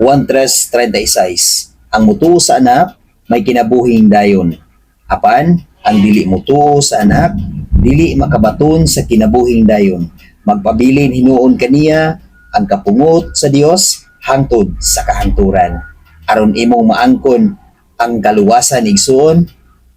Juan 3:36. Ang mutuo sa anak may kinabuhing dayon. Apan ang dili mutuo sa anak dili makabaton sa kinabuhing dayon. Magpabilin hinuon kaniya ang kapungot sa Dios hangtod sa kahangturan. Aron imong maangkon ang kaluwasan igsoon,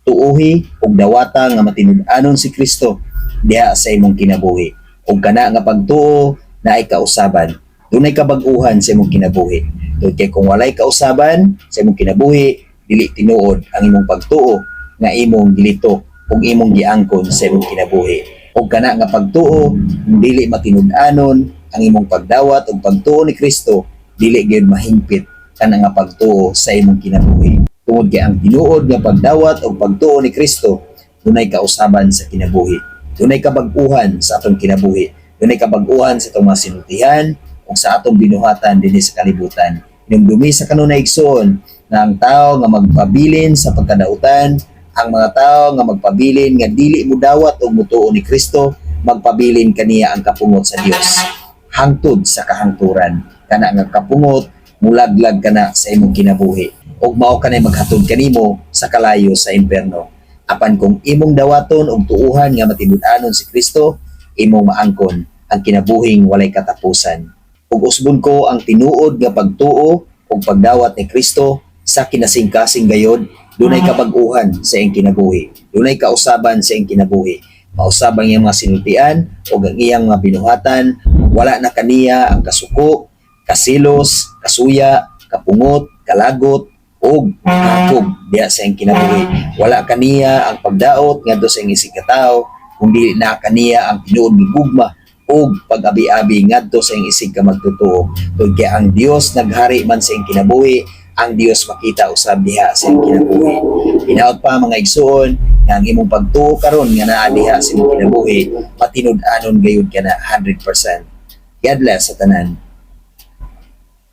tuohi ug dawata nga matinud-anon si Kristo diha sa imong kinabuhi. Ug kana nga pagtuo naay kausaban. Dunay kabag-uhan sa imong kinabuhi. Tungod kay kung walay kausaban sa imong kinabuhi, dili tinuod ang imong pagtuo nga imong gilito ug imong giangkon sa imong kinabuhi. Ug kana nga pagtuo dili matinud-anon ang imong pagdawat ug pagtuo ni Kristo, dili gyud mahingpit kana nga pagtuo sa imong kinabuhi. Tungod kay ang tinuod nga pagdawat ug pagtuo ni Kristo dunay kausaban sa kinabuhi. Dunay kabag-uhan sa atong kinabuhi. Dunay kabag-uhan sa atong mga sinultihan ug sa atong binuhatan dinhi sa kalibutan. Hinumdumi sa kanunay igsoon na ang tao nga magpabilin sa pagkadautan, ang mga tao nga magpabilin nga dili mudawat og mutuo ni Kristo, magpabilin kaniya ang kapungot sa Dios hangtod sa kahangturan. Kana nga kapungot mulaglag kana sa imong kinabuhi ug mao kanay maghatod kanimo sa kalayo sa impierno. Apan kung imong dawaton og tuuhan nga matinud-anon si Kristo, imong maangkon ang kinabuhing walay katapusan. Ug usbon ko ang tinuod nga pagtuo ug pagdawat ni Kristo sa kinasing-kasing gayod, dunay kabag-uhan sa iyang kinabuhi. Dunay kausaban sa iyang kinabuhi. Mausabang iyang mga sinultian ug ang iyang mga binuhatan, wala na kaniya ang kasuko, kasilos, kasuya, kapungot, kalagot, ug kakog diha sa iyang kinabuhi. Wala kaniya ang pagdaot ngadto sa iyang isig katao, kundi na kaniya ang tinuod ni gugma ug pag-abi-abi ngadto sa iyang isig ka magtotoo. Tungod kay ang Dios naghari man sa iyang kinabuhi, ang Dios makita usab diha sa iyang kinabuhi. Hinaot pa mga igsoon nga ang imong pagtuo karon nga naa diha sa imong kinabuhi, matinud-anon gayud kana 100%. God bless sa tanan.